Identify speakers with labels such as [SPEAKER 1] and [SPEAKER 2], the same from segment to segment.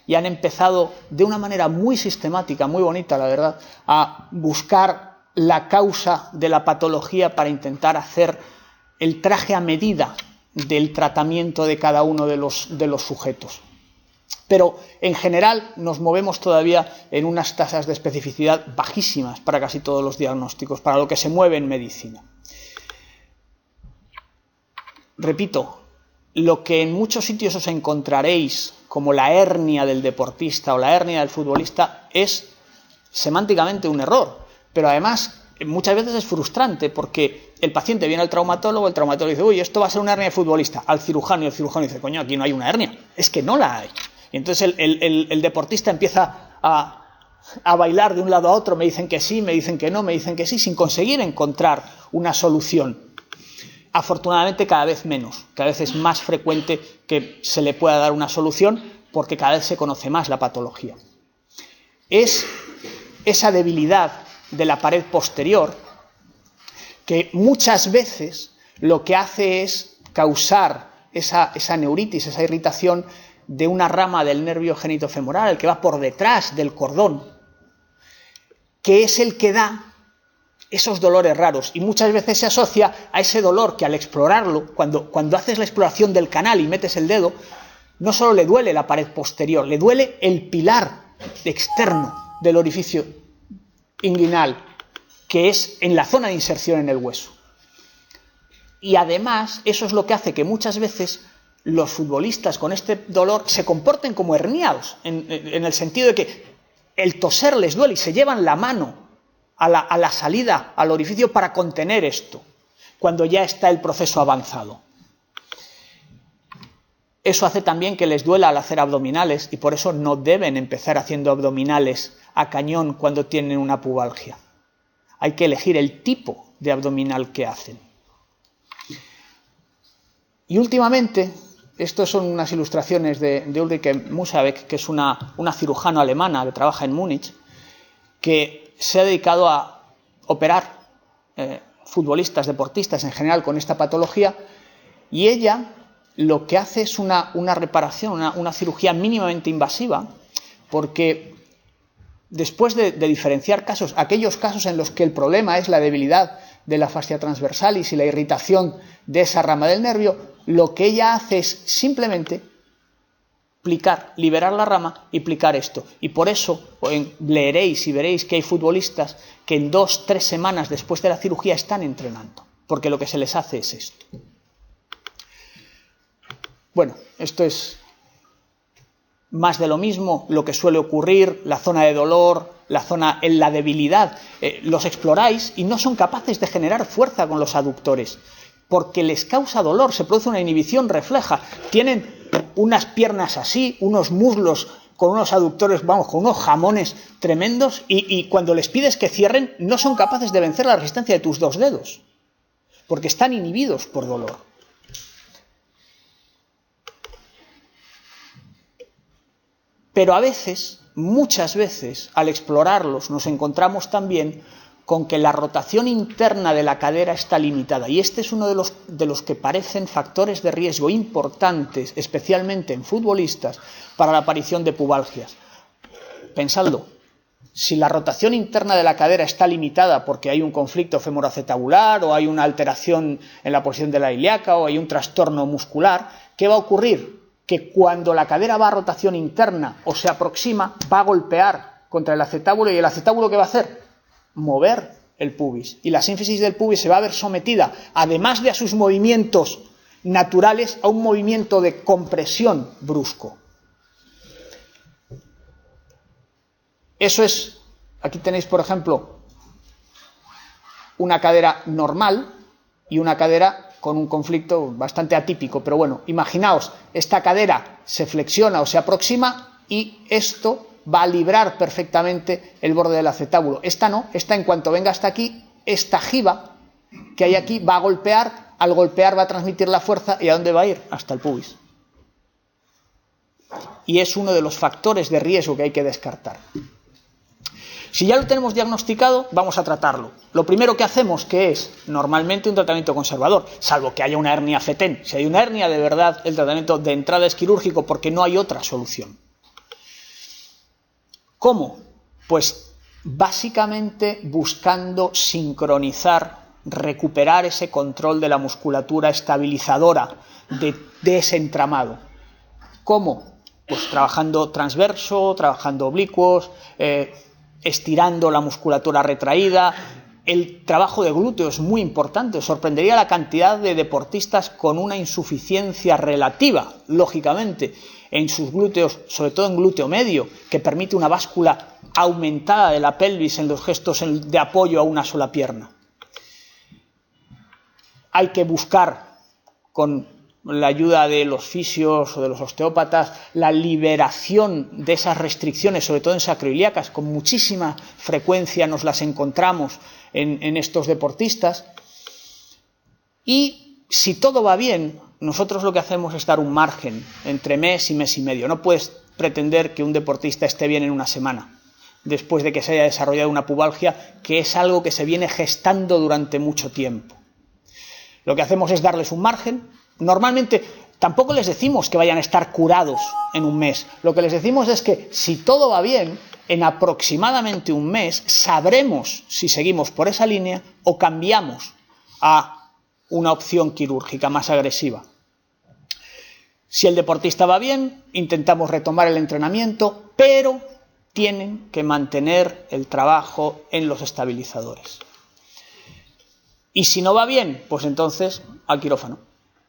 [SPEAKER 1] y han empezado de una manera muy sistemática, muy bonita, la verdad, a buscar la causa de la patología para intentar hacer el traje a medida del tratamiento de cada uno de los sujetos. Pero en general nos movemos todavía en unas tasas de especificidad bajísimas para casi todos los diagnósticos, para lo que se mueve en medicina. Repito, lo que en muchos sitios os encontraréis como la hernia del deportista o la hernia del futbolista es semánticamente un error, pero además muchas veces es frustrante porque el paciente viene al traumatólogo, el traumatólogo dice, uy, esto va a ser una hernia de futbolista, al cirujano, y el cirujano dice, coño, aquí no hay una hernia, es que no la hay. Y entonces el deportista empieza a bailar de un lado a otro, me dicen que sí, me dicen que no, me dicen que sí, sin conseguir encontrar una solución. Afortunadamente cada vez menos, cada vez es más frecuente que se le pueda dar una solución porque cada vez se conoce más la patología. Es esa debilidad de la pared posterior que muchas veces lo que hace es causar esa neuritis, esa irritación de una rama del nervio genitofemoral, el que va por detrás del cordón, que es el que da esos dolores raros, y muchas veces se asocia a ese dolor que al explorarlo, cuando haces la exploración del canal y metes el dedo, no solo le duele la pared posterior, le duele el pilar externo del orificio inguinal, que es en la zona de inserción en el hueso. Y además, eso es lo que hace que muchas veces los futbolistas con este dolor se comporten como herniados, en el sentido de que el toser les duele y se llevan la mano a la salida, al orificio, para contener esto, cuando ya está el proceso avanzado. Eso hace también que les duela al hacer abdominales y por eso no deben empezar haciendo abdominales a cañón cuando tienen una pubalgia. Hay que elegir el tipo de abdominal que hacen. Y últimamente, estas son unas ilustraciones de Ulrike Musabeck, que es una cirujana alemana que trabaja en Múnich, que se ha dedicado a operar futbolistas, deportistas en general con esta patología, y ella lo que hace es una reparación, una cirugía mínimamente invasiva, porque después de diferenciar casos, aquellos casos en los que el problema es la debilidad de la fascia transversalis y la irritación de esa rama del nervio, lo que ella hace es simplemente liberar la rama y plicar esto. Y por eso leeréis y veréis que hay futbolistas que en 2-3 semanas después de la cirugía están entrenando, porque lo que se les hace es esto. Bueno, esto es más de lo mismo, lo que suele ocurrir, la zona de dolor, la zona en la debilidad. Los exploráis y no son capaces de generar fuerza con los aductores, porque les causa dolor, se produce una inhibición refleja. Tienen unas piernas así, unos muslos con unos aductores, vamos, con unos jamones tremendos, y cuando les pides que cierren, no son capaces de vencer la resistencia de tus 2 dedos, porque están inhibidos por dolor. Pero a veces, muchas veces, al explorarlos, nos encontramos también con que la rotación interna de la cadera está limitada. Y este es uno de los que parecen factores de riesgo importantes, especialmente en futbolistas, para la aparición de pubalgias. Pensadlo, si la rotación interna de la cadera está limitada porque hay un conflicto femoroacetabular o hay una alteración en la posición de la ilíaca o hay un trastorno muscular, ¿qué va a ocurrir? Que cuando la cadera va a rotación interna o se aproxima, va a golpear contra el acetábulo, y el acetábulo ¿qué va a hacer? Mover el pubis, y la sínfisis del pubis se va a ver sometida, además de a sus movimientos naturales, a un movimiento de compresión brusco. Eso es, aquí tenéis por ejemplo una cadera normal y una cadera con un conflicto bastante atípico, pero bueno, imaginaos, esta cadera se flexiona o se aproxima y esto va a librar perfectamente el borde del acetábulo. Esta no, esta en cuanto venga hasta aquí, esta jiba que hay aquí va a golpear, al golpear va a transmitir la fuerza, ¿y a dónde va a ir? Hasta el pubis. Y es uno de los factores de riesgo que hay que descartar. Si ya lo tenemos diagnosticado, vamos a tratarlo. Lo primero que hacemos, que es normalmente un tratamiento conservador, salvo que haya una hernia fetén. Si hay una hernia de verdad, el tratamiento de entrada es quirúrgico porque no hay otra solución. ¿Cómo? Pues básicamente buscando sincronizar, recuperar ese control de la musculatura estabilizadora de ese entramado. ¿Cómo? Pues trabajando transverso, trabajando oblicuos, estirando la musculatura retraída. El trabajo de glúteo es muy importante. Os sorprendería la cantidad de deportistas con una insuficiencia relativa, lógicamente, en sus glúteos, sobre todo en glúteo medio, que permite una báscula aumentada de la pelvis en los gestos de apoyo a una sola pierna. Hay que buscar, con la ayuda de los fisios o de los osteópatas, la liberación de esas restricciones, sobre todo en sacroiliacas. Con muchísima frecuencia nos las encontramos en estos deportistas. Y si todo va bien, nosotros lo que hacemos es dar un margen entre mes y mes y medio. No puedes pretender que un deportista esté bien en una semana, después de que se haya desarrollado una pubalgia, que es algo que se viene gestando durante mucho tiempo. Lo que hacemos es darles un margen. Normalmente tampoco les decimos que vayan a estar curados en un mes. Lo que les decimos es que si todo va bien, en aproximadamente un mes sabremos si seguimos por esa línea o cambiamos a una opción quirúrgica más agresiva. Si el deportista va bien, intentamos retomar el entrenamiento, pero tienen que mantener el trabajo en los estabilizadores. Y si no va bien, pues entonces al quirófano.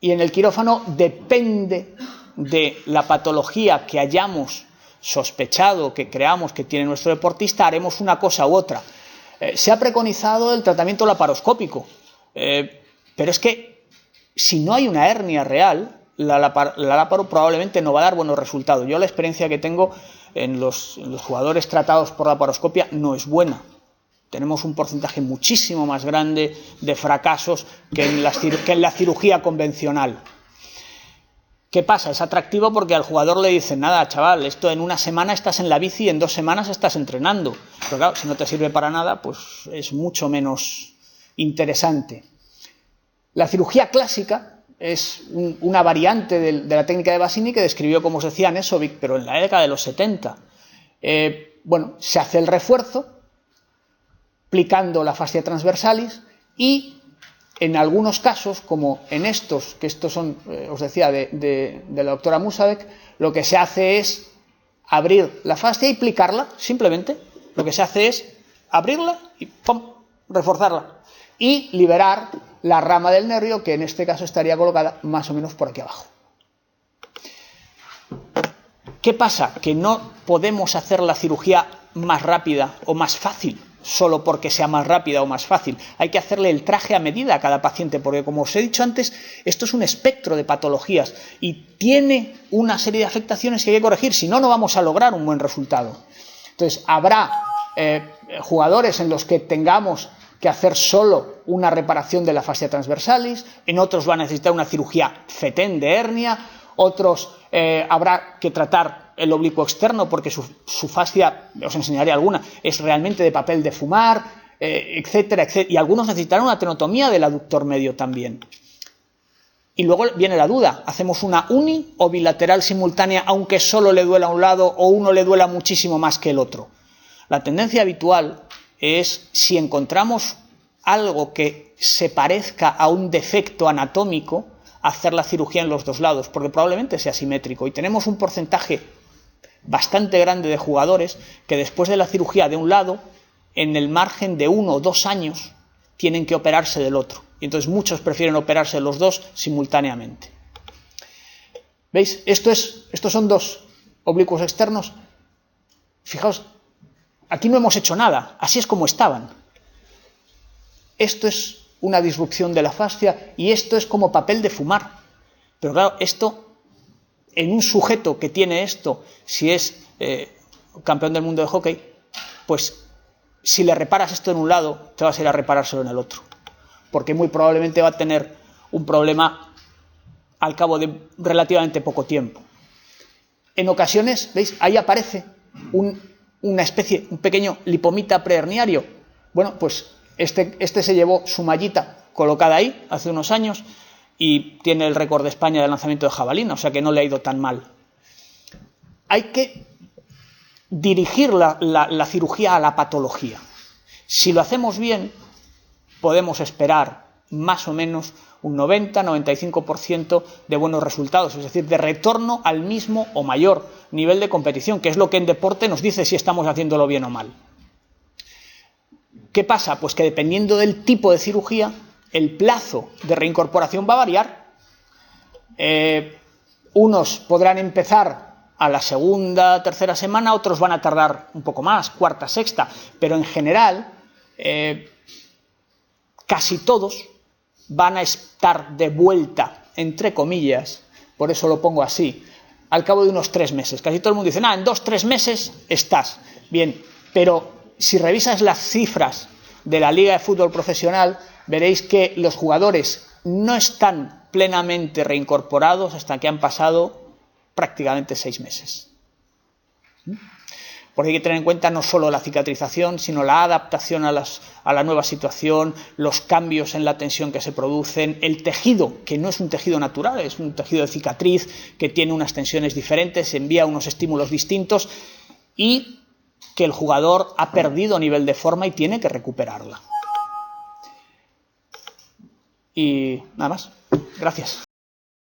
[SPEAKER 1] Y en el quirófano depende de la patología que hayamos sospechado, que creamos que tiene nuestro deportista, haremos una cosa u otra. Se ha preconizado el tratamiento laparoscópico, pero es que si no hay una hernia real, la láparo probablemente no va a dar buenos resultados. Yo la experiencia que tengo en los jugadores tratados por laparoscopia no es buena. Tenemos un porcentaje muchísimo más grande de fracasos que en la cirugía convencional. ¿Qué pasa? Es atractivo porque al jugador le dicen, nada, chaval, esto en una semana estás en la bici y en 2 semanas estás entrenando. Pero claro, si no te sirve para nada, pues es mucho menos interesante. La cirugía clásica es una variante de la técnica de Bassini que describió cómo se hacía Nesovic, pero en la década de los 70. Se hace el refuerzo aplicando la fascia transversalis y en algunos casos, como en estos, que estos son, os decía, de la doctora Musabek, lo que se hace es abrir la fascia y plicarla, simplemente. Lo que se hace es abrirla y ¡pum!, reforzarla y liberar la rama del nervio, que en este caso estaría colocada más o menos por aquí abajo. ¿Qué pasa? Que no podemos hacer la cirugía más rápida o más fácil solo porque sea más rápida o más fácil. Hay que hacerle el traje a medida a cada paciente, porque como os he dicho antes, esto es un espectro de patologías y tiene una serie de afectaciones que hay que corregir, si no, no vamos a lograr un buen resultado. Entonces, habrá jugadores en los que tengamos que hacer solo una reparación de la fascia transversalis, en otros va a necesitar una cirugía fetén de hernia, otros habrá que tratar el oblicuo externo porque su fascia, os enseñaré alguna, es realmente de papel de fumar, etcétera, etcétera, y algunos necesitarán una tenotomía del aductor medio también. Y luego viene la duda, ¿hacemos una uni o bilateral simultánea aunque solo le duela a un lado o uno le duela muchísimo más que el otro? La tendencia habitual es, si encontramos algo que se parezca a un defecto anatómico, hacer la cirugía en los 2 lados, porque probablemente sea simétrico. Y tenemos un porcentaje bastante grande de jugadores que después de la cirugía de un lado, en el margen de 1 o 2 años, tienen que operarse del otro. Y entonces muchos prefieren operarse los 2 simultáneamente. ¿Veis? Estos son 2 oblicuos externos. Fijaos, aquí no hemos hecho nada, así es como estaban. Esto es una disrupción de la fascia y esto es como papel de fumar. Pero claro, esto, en un sujeto que tiene esto, si es campeón del mundo de hockey, pues si le reparas esto en un lado, te vas a ir a reparárselo en el otro. Porque muy probablemente va a tener un problema al cabo de relativamente poco tiempo. En ocasiones, ¿veis? Ahí aparece una especie, un pequeño lipomita preherniario. Bueno, pues este se llevó su mallita colocada ahí hace unos años y tiene el récord de España de lanzamiento de jabalina, o sea que no le ha ido tan mal. Hay que dirigir la cirugía a la patología. Si lo hacemos bien, podemos esperar más o menos un 90-95% de buenos resultados, es decir, de retorno al mismo o mayor nivel de competición, que es lo que en deporte nos dice si estamos haciéndolo bien o mal. ¿Qué pasa? Pues que dependiendo del tipo de cirugía, el plazo de reincorporación va a variar. Unos podrán empezar a la segunda, tercera semana, otros van a tardar un poco más, cuarta, sexta, pero en general casi todos van a estar de vuelta, entre comillas, por eso lo pongo así, al cabo de unos 3 meses. Casi todo el mundo dice, en 2-3 meses estás. Bien, pero si revisas las cifras de la Liga de Fútbol Profesional, veréis que los jugadores no están plenamente reincorporados hasta que han pasado prácticamente 6 meses. Porque hay que tener en cuenta no solo la cicatrización, sino la adaptación a la nueva situación, los cambios en la tensión que se producen, el tejido, que no es un tejido natural, es un tejido de cicatriz que tiene unas tensiones diferentes, envía unos estímulos distintos y que el jugador ha perdido nivel de forma y tiene que recuperarla. Y nada más. Gracias.